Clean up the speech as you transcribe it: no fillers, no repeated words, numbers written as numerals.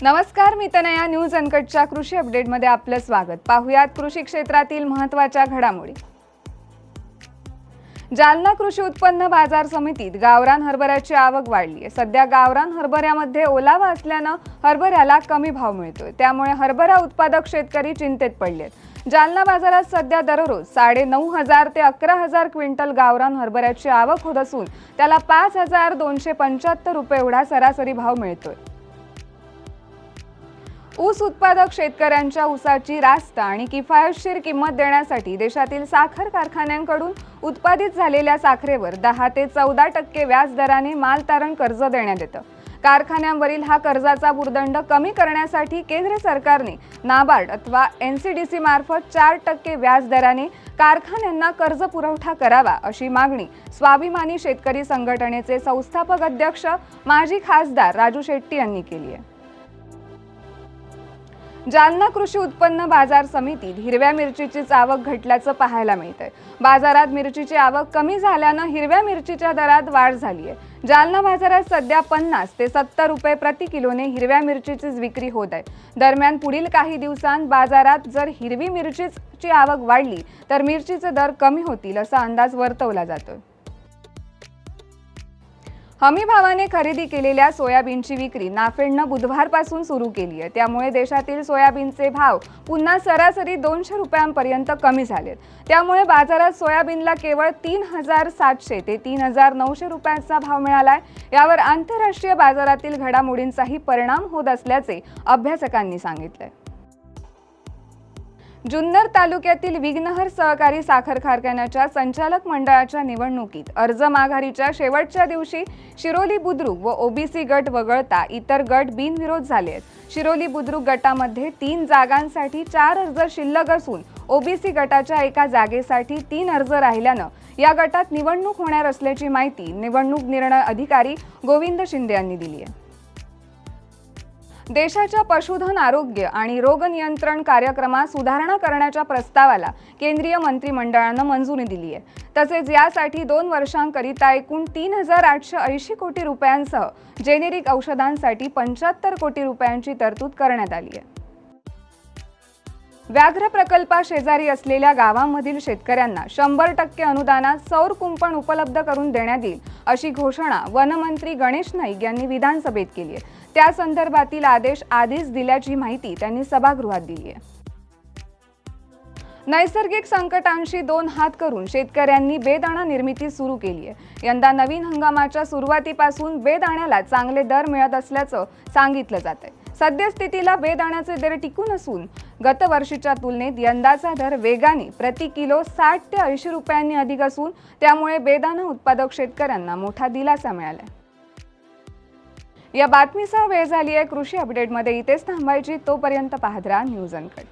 नमस्कार, मी तनया. न्यूज अनकटच्या कृषी अपडेटमध्ये आपलं स्वागत. पाहुयात कृषी क्षेत्रातील महत्त्वाच्या घडामोडी. जालना कृषी उत्पन्न बाजार समितीत गावरान हरभऱ्याची आवक वाढली आहे. सध्या गावरान हरभऱ्यामध्ये ओलावा असल्यानं हरभऱ्याला कमी भाव मिळतोय. त्यामुळे हरभरा उत्पादक शेतकरी चिंतेत पडलेत. जालना बाजारात सध्या दररोज 9,500 ते 11,000 क्विंटल गावरान हरभऱ्याची आवक होत असून त्याला 5,275 रुपये एवढा सरासरी भाव मिळतोय. ऊस उत्पादक शेतकऱ्यांच्या ऊसाची रास्त आणि किफायतशीर किंमत देण्यासाठी देशातील साखर कारखान्यांकडून उत्पादित झालेल्या साखरेवर 10 ते 14% व्याज दराने माल तारण कर्ज देण्यात येतं. कारखान्यांवरील हा कर्जाचा भुर्दंड कमी करण्यासाठी केंद्र सरकारने नाबार्ड अथवा NCDC मार्फत 4% व्याज दराने कारखान्यांना कर्ज पुरवठा करावा अशी मागणी स्वाभिमानी शेतकरी संघटनेचे संस्थापक अध्यक्ष माजी खासदार राजू शेट्टी यांनी केली आहे. जालना कृषी उत्पन्न बाजार समितीत हिरव्या मिरचीची आवक घटल्याचं पाहायला मिळतंय. बाजारात मिरचीची आवक कमी झाल्यानं हिरव्या मिरचीच्या दरात वाढ झाली आहे. जालना बाजारात सध्या 50 ते 70 रुपये प्रति किलोने हिरव्या मिरचीची विक्री होत आहे. दरम्यान पुढील काही दिवसांत बाजारात जर हिरवी मिरचीची आवक वाढली तर मिरचीचे दर कमी होतील असा अंदाज वर्तवला जातोय. हमी भावाने खरेदी केलेल्या सोयाबीनची विक्री नाफेडनं बुधवारपासून सुरू केली आहे. त्यामुळे देशातील सोयाबीनचे भाव पुन्हा सरासरी 200 रुपयांपर्यंत कमी झालेत. त्यामुळे बाजारात सोयाबीनला केवळ 3,700 ते 3,900 रुपयांचा भाव मिळालाय. यावर आंतरराष्ट्रीय बाजारातील घडामोडींचाही परिणाम होत असल्याचे अभ्यासकांनी सांगितलंय. जुन्नर तालुक्यातील विघ्नहर सहकारी साखर कारखान्याच्या संचालक मंडळाच्या निवडणुकीत अर्ज माघारीच्या शेवटच्या दिवशी शिरोली बुद्रुक व OBC गट वगळता इतर गट बिनविरोध झाले आहेत. शिरोली बुद्रुक गटामध्ये 3 जागांसाठी 4 अर्ज शिल्लक असून OBC गटाच्या एका जागेसाठी 3 अर्ज राहिल्यानं या गटात निवडणूक होणार असल्याची माहिती निवडणूक निर्णय अधिकारी गोविंद शिंदे यांनी दिली आहे. देशाच्या पशुधन आरोग्य आणि रोग नियंत्रण कार्यक्रमात सुधारणा करण्याच्या प्रस्तावाला केंद्रीय मंत्रिमंडळानं मंजुरी दिली आहे. तसेच यासाठी 2 वर्षांकरिता एकूण 3,880 कोटी रुपयांसह जेनेरिक औषधांसाठी 75 कोटी रुपयांची तरतूद करण्यात आली आहे. व्याघ्र प्रकल्पाशेजारी असलेल्या गावांमधील शेतकऱ्यांना 100% अनुदानात सौर कुंपण उपलब्ध करून देण्यात येईल अशी घोषणा वनमंत्री गणेश नाईक यांनी विधानसभेत केली आहे. त्या संदर्भातील आदेश आधीच दिल्याची माहिती त्यांनी सभागृहात दिली आहे. नैसर्गिक संकटांशी 2 हात करून शेतकऱ्यांनी बेदाणा निर्मिती सुरू केली आहे. यंदा नवीन हंगामाच्या सुरुवातीपासून बेदाण्याला चांगले दर मिळत असल्याचं सांगितलं जात आहे. सद्यस्थितीला बेदाण्याचे दर टिकून असून गतवर्षीच्या तुलनेत यंदाचा दर वेगाने प्रति किलो 60 ते 80 रुपयांनी अधिक असून त्यामुळे बेदाणा उत्पादक शेतकऱ्यांना मोठा दिलासा मिळाला. या बातमीसह वेळ झाली आहे कृषी अपडेटमध्ये. इथेच थांबायची. तोपर्यंत पाहत राहा न्यूज अनकट.